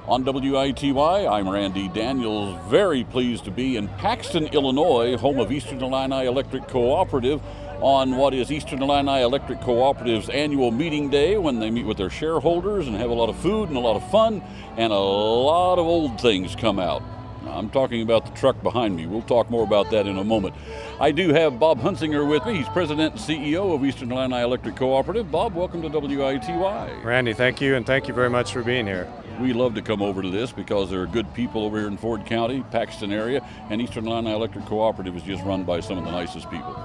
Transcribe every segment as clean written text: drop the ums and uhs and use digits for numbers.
On WITY, I'm Randy Daniels, very pleased to be in Paxton, Illinois, home of Eastern Illini Electric Cooperative, on what is Eastern Illini Electric Cooperative's annual meeting day, when they meet with their shareholders and have a lot of food and a lot of fun, and a lot of old things come out. I'm talking about the truck behind me. We'll talk more about that in a moment. I do have Bob Hunzinger with me. He's President and CEO of Eastern Illini Electric Cooperative. Bob, welcome to WITY. Randy, thank you, and thank you very much for being here. We love to come over to this because there are good people over here in Ford County, Paxton area, and Eastern Illini Electric Cooperative is just run by some of the nicest people.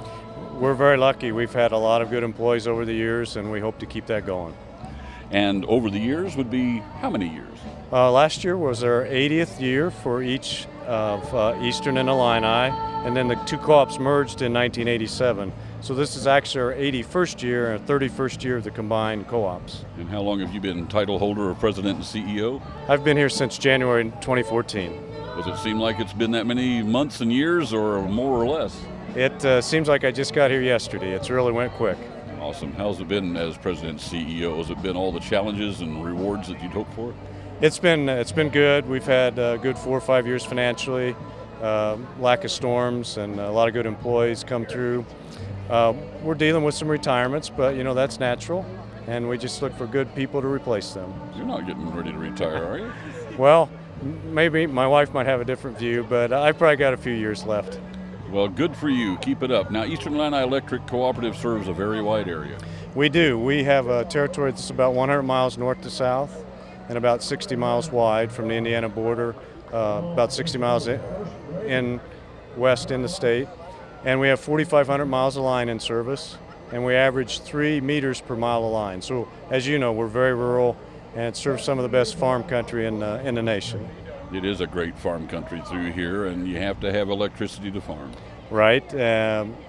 We're very lucky. We've had a lot of good employees over the years, and we hope to keep that going. And over the years would be how many years? Last year was our 80th year for each of Eastern and Illini, and then the two co-ops merged in 1987. So this is actually our 81st year and 31st year of the combined co-ops. And how long have you been title holder or president and CEO? I've been here since January 2014. Does it seem like it's been that many months and years, or more or less? It seems like I just got here yesterday. It's really went quick. Awesome. How's it been as president and CEO? Has it been all the challenges and rewards that you'd hoped for? It's been good. We've had good 4 or 5 years financially, lack of storms, and a lot of good employees come through. We're dealing with some retirements, but you know, that's natural, and we just look for good people to replace them. You're not getting ready to retire, are you? Well, maybe my wife might have a different view, but I've probably got a few years left. Well, good for you. Keep it up. Now, Eastern Illini Electric Cooperative serves a very wide area. We do. We have a territory that's about 100 miles north to south and about 60 miles wide from the Indiana border, about 60 miles in west in the state. And we have 4,500 miles of line in service, and we average 3 meters per mile of line. So, as you know, we're very rural, and it serves some of the best farm country in the nation. It is a great farm country through here, and you have to have electricity to farm. Right.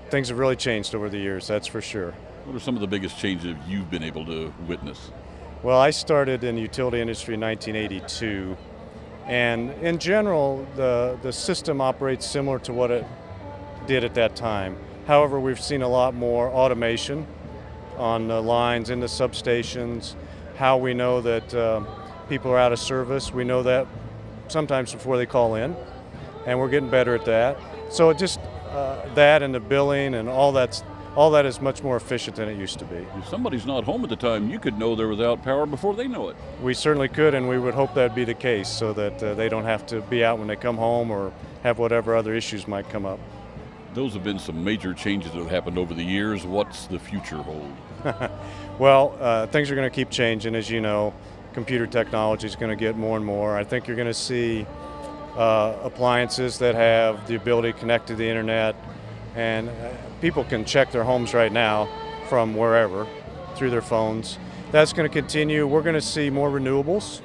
Things have really changed over the years, that's for sure. What are some of the biggest changes you've been able to witness? Well, I started in the utility industry in 1982, and in general, the system operates similar to what it did at that time. However, we've seen a lot more automation on the lines, in the substations, how we know that people are out of service. We know that sometimes before they call in, and we're getting better at that. So it just that and the billing and all that is much more efficient than it used to be. If somebody's not home at the time, you could know they're without power before they know it. We certainly could, and we would hope that'd be the case so that they don't have to be out when they come home or have whatever other issues might come up. Those have been some major changes that have happened over the years. What's the future hold? Well, things are going to keep changing, as you know. Computer technology is going to get more and more. I think you're going to see appliances that have the ability to connect to the internet, and people can check their homes right now from wherever through their phones. That's going to continue. We're going to see more renewables.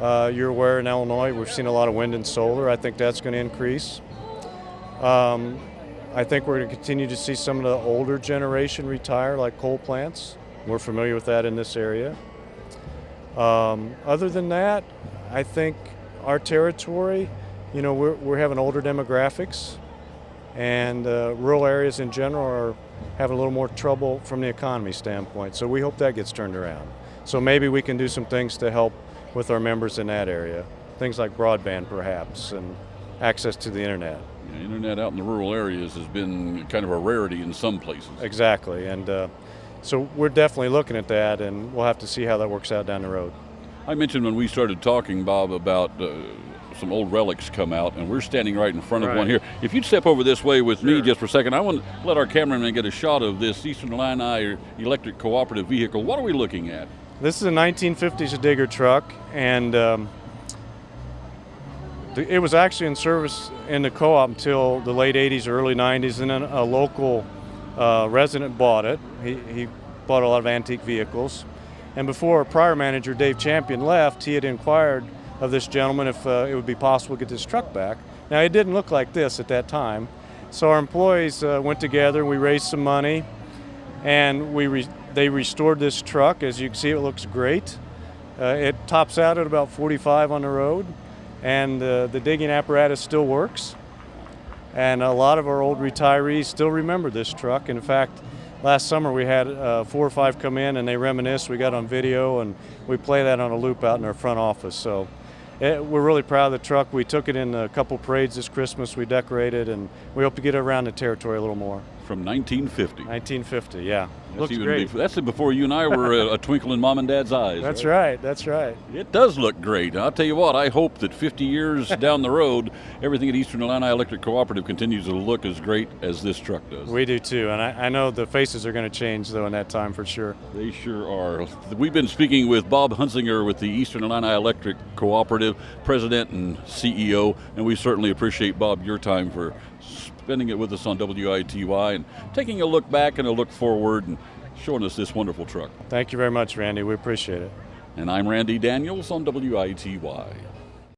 You're aware in Illinois we've seen a lot of wind and solar. I think that's going to increase. I think we're going to continue to see some of the older generation retire, like coal plants. We're familiar with that in this area. Other than that, I think our territory, you know, we're having older demographics, and rural areas in general are having a little more trouble from the economy standpoint. So we hope that gets turned around. So maybe we can do some things to help with our members in that area. Things like broadband, perhaps, and access to the internet. Yeah, internet out in the rural areas has been kind of a rarity in some places. Exactly, and so we're definitely looking at that, and we'll have to see how that works out down the road. I mentioned when we started talking, Bob, about some old relics come out, and we're standing right in front of one here. If you'd step over this way with me just for a second, I want to let our cameraman get a shot of this Eastern Illini Electric Cooperative vehicle. What are we looking at? This is a 1950s digger truck, and it was actually in service in the co-op until the late 80s, early 90s, and then a local resident bought it. He bought a lot of antique vehicles. And before our prior manager, Dave Champion, left, he had inquired of this gentleman if it would be possible to get this truck back. Now, it didn't look like this at that time. So our employees went together, we raised some money, and they restored this truck. As you can see, it looks great. It tops out at about 45 on the road, and the digging apparatus still works. And a lot of our old retirees still remember this truck. In fact, last summer we had 4 or 5 come in and they reminisced. We got on video and we play that on a loop out in our front office. So We're really proud of the truck. We took it in a couple parades this Christmas. We decorated, and we hope to get it around the territory a little more. From 1950. 1950, yeah. Looks great. That's before you and I were a twinkle in Mom and Dad's eyes. That's right. That's right. It does look great. I'll tell you what, I hope that 50 years down the road, everything at Eastern Illini Electric Cooperative continues to look as great as this truck does. We do too, and I know the faces are going to change, though, in that time for sure. They sure are. We've been speaking with Bob Hunzinger with the Eastern Illini Electric Cooperative, President and CEO, and we certainly appreciate, Bob, your time for spending it with us on WITY and taking a look back and a look forward and showing us this wonderful truck. Thank you very much, Randy. We appreciate it. And I'm Randy Daniels on WITY.